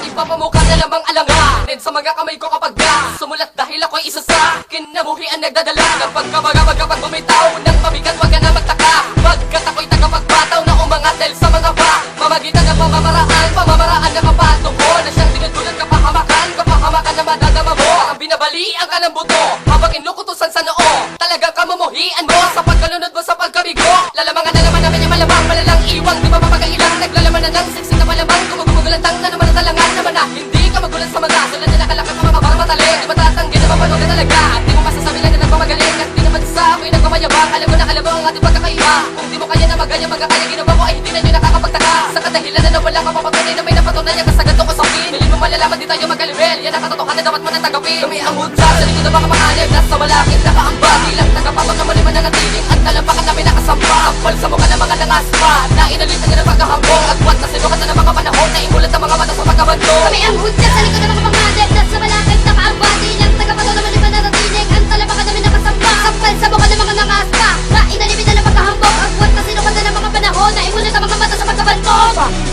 Ipapamukha na lamang alanganin sa mga kamay ko kapag sumulat dahil ako'y isa sa kinabuhian nagdadala kapag kapag bumitaw ng mabigat wag ka na magtaka pagkat ako'y tagapagbataw na umangat dahil sa mga mamagitan ng pamamaraan na kapatungo na siyang tinutulad kapahamakan na madadama mo ang binabalian ka ng buto habang inukutusan sa noo talagang kamumuhian mo sa pagkalunod mo sa pagkabigo lalamangan na naman namin yung malamang malalang iwang di ba mapagailang naglalaman na ng siksik na malamang gumugulantang na naman ang talangan naman na hindi ka magulat sa mga sulat na nakalakad pa mga parang matali di matatanggi na mapanood na talaga at di mo masasabi lang na nagmamagaling at di naman sa ako'y nagmamayabang alam mo ang ating pagkakaiba kung di mo kaya na maganya magkakaya ginawa mo ay hindi na nyo nakakapagtaka sa kadahilan na wala ka papatunay na may napatunayan ka sa ganto ko sapin hindi mo malalaman di tayo magkalibel yan ang katotohanan dapat mo nang tanggapin kami ang mutya sa likod ng mga mahalip nasa malakit nakaamba bilang tagapapag na mali man na natiling at talampakan namin nakasampa palsa mo ka ng mga nangaspa na inalit na ng pagkahambong at buwan na sinukat na ng mga panahon na imulat ng mga mata sa pagkabanto kami ang mutya sa likod ng mga mahalip nasa malakit nakaamba bilang tagapapag na mali man na natiling at talampakan namin nakasampa palsa mo ka ng mga nangaspa na inalit na ng pagkahambong at buwan na sinukat na ng mga panahon na imulat ng mga mata sa pagkabanto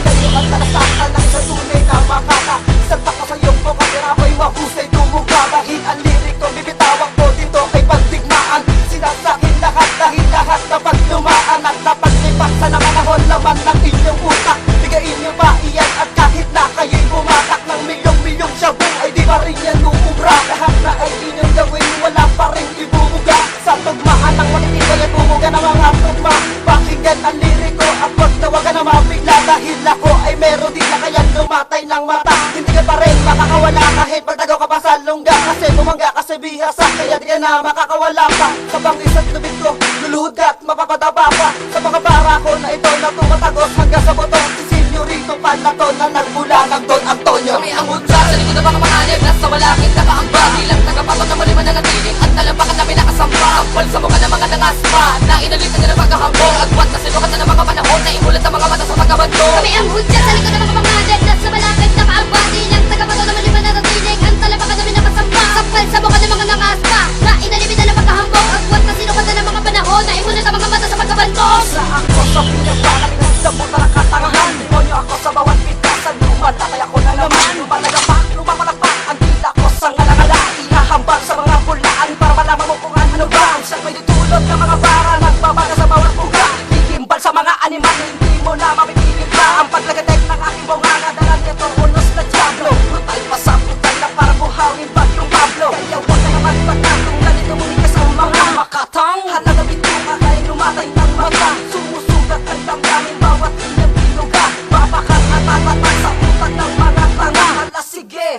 Kayo ang talasakan ng isang tunay na makaka Salpak ko sa iyong boka, pero ako'y mahusay Tumugabahin ang lirik ko, bibitawang ko dito kay pagdigmaan Sinasakin lahat dahil lahat na paglumaan At napaglipak sa namanahon naman ng inyong utak Bigayin niyo ba iyan at kahit na kayo'y bumatak Ng milyong-milyong shabu ay di pa rin yan uubra Lahat na ay inyong gawin, wala pa rin ibubuga Sa tugmaan ng matitibay at bumuga ng mga tugma Pakinggan ang lirik ko at wag na wag ka na mabigla Dahil ako ay meron din na kaya lumatay ng mata Hindi ka pa rin makakawala kahit magtagaw ka pa sa lungga Kasi bumangga ka sa bihasa kaya di ka na makakawala pa Sa bangisat lubid ko, luluhod ka at mapapadaba pa Sa mga barako na ito na tumatagos hanggang sa botong Si Senyorito Palato na nagmula ng Don Antonio kami ang mutya sa likod ng mga mahalip nasa malakit nakaamba bilang tagapapag na mali man na natiling at talampakan namin nakasampa palsa mo ka ng mga nangaspa na inalit na ng pagkahambong at buwan na sinukat na ng mga panahon na imulat ng mga mata sa pagkabanto kami ang mutya sa likod ng mga mahalip nasa malakit nakaamba bilang tagapapag na mali man na natiling at talampakan namin nakasampa palsa mo ka ng mga nangaspa na inalit na ng pagkahambong at buwan na sinukat na ng mga panahon na imulat ng mga mata sa pagkabanto Sa ako sa pinagpala Pinagdamutan ang katangahan Demonyo ako sa bawat pitasan Lumatakay ako na naman Lumalagapak, lumapalakpak Ang tila ko sa ngalangala Ihahambang sa mga pulaan Para malaman mo kung ano ba Ang siyang may tutulog ng mga bara Nagbabaga sa bawat buga Hihimbal sa mga animal Hindi mo na mapipilit pa Ang paglagatek ng aking bunganga Dala nito unos na diablo Brutal pa sa brutal na para buhawin bagyong Pablo Kaya huwag ka naman patang Ganito muli ka sa mga makatang Halaga bituka kaya lumatay ng mata Sumusugat ang damdamin bawat inyong pinuga Babakal at tatatag sa utak ng mga tanga Hala sige,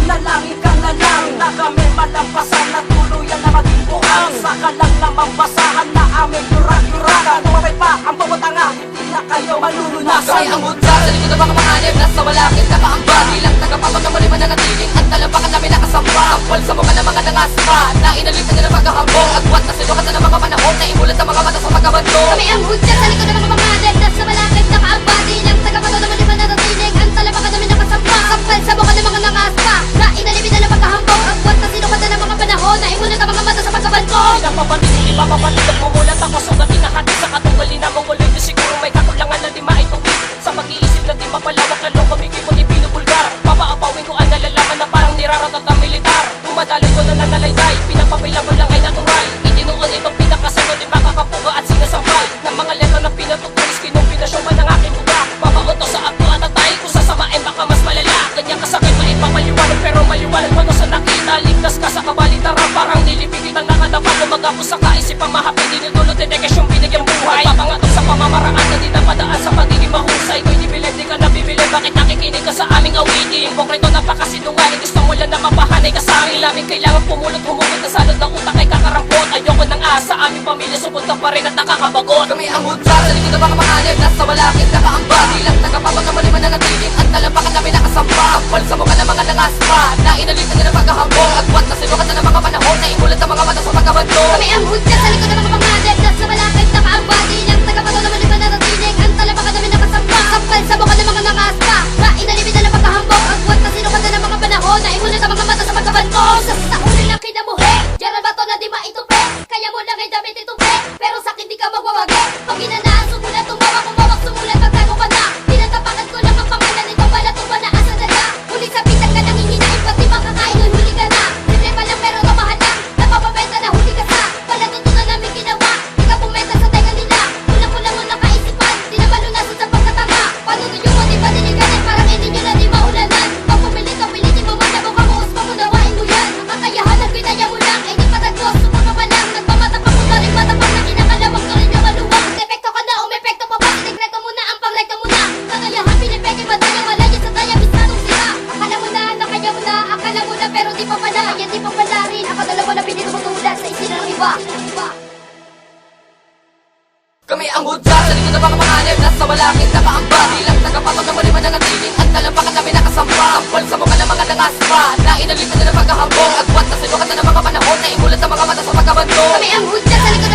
nalangin ka na lang Na kami malampasan na tuluyan na maging buang Saka lang naman basahan na aming yurak-yurakan Tumabay pa ang pumutanga, hindi na kayo malulunasan kami ang mutya sa likod ng mga mahalip nasa malakit nakaamba bilang tagapapag na mali man na natiling at talampakan namin nakasampa palsa mo ka ng mga nangaspa na inalit na ng pagkahambong at buwan na sinukat na ng mga panahon na imulat ng mga mata sa pagkabanto kami ang mutya sa likod ng mga mahalip nasa malakit nakaamba bilang tagapapag na mali man na natiling at talampakan namin nakasampa palsa mo ka ng mga nangaspa na inalit na ng pagkahambong at buwan na sinukat na ng mga panahon na imulat ng mga mata sa pagkabanto Pinapapansin, di ba papansin Bumulat ako sugat hinahati sa katunggali na mongoloid na siguro may kakulangan na di maitungkit Sa pag-iisip na di mapalawak na loko Bigay di pinupulgar Papaapawin ko ang nalalaman na parang niraratot ang militar Dumadaloy ko na nanalaydai Pinapapila mo lang ay natural Itinuon itong pinakasano di makakapuga at sinasampal Ng mga letra na pinatutulis Kinumpinasyoman ng aking buga Papauto sa akto at atay Kung sasamain baka mas malala Ganyan kasakit maipapaliwanag pero maliwanag mo na sa nakita Ligtas ka sa kabalitaran Parang nilipigit ang nakadapa Lumag ako sa kaisipang mahapin Dinudulot dedikasyong binigyang buhay Papangatong sa pamamaraan na di napadaan sa pagiging mahusay Kung inibilib di ka nabibili Bakit nakikinig ka sa aming awitin Hipokrito napakasinungaling Gusto mo lang na mapahanay ka sa amin Namin kailangan pumulot humugot na salot ng utak ay kakarampot Ayoko ng asa aming pamilya Subod ka pa rin at nakakabagot Kami ang mutya sa likod ng mga mahalip nasa malakit nakaamba bilang tagapapag na mali man na natiling at talampakan namin nakasampa palsa mo ka ng mga nangaspa na inalit na ng pagkahambong at buwan na sinukat na ng mga panahon na imulat ng mga mata sa pagkabanto kami ang mutya sa likod ng mga mahalip nasa malakit nakaamba bilang tagapapag na mali man na natiling at talampakan namin nakasampa palsa mo ka ng mga nangaspa na inalit na ng pagkahambong at buwan na sinukat na ng mga panahon na imulat ng mga mata sa pagkabanto Sa ulo na kinabuhi Diyan ba to na di maitupi Kaya mo lang ay damit itupi Pero sa akin di ka magwawagi Pag ginanaan sumulat tumawak sumulat pagtago ka na Tinatapakan ko lang ang na, yan di pang pandarin. Ang kadalawa na pinitumutulan sa isina ng iba. Kami ang hudya sa likod ng mga panganib. Nasa malakit nakaamba, bilang tagapatong na maliman ang natiling. At talampakan namin nakasamba, sampol sa mukha ng mga nangaspa. Na inalitan na ng paghahambong, agwat na sinukat na ng mga panahon. Na imulat ng mga mata sa pagkabandong. Kami ang hudya sa likod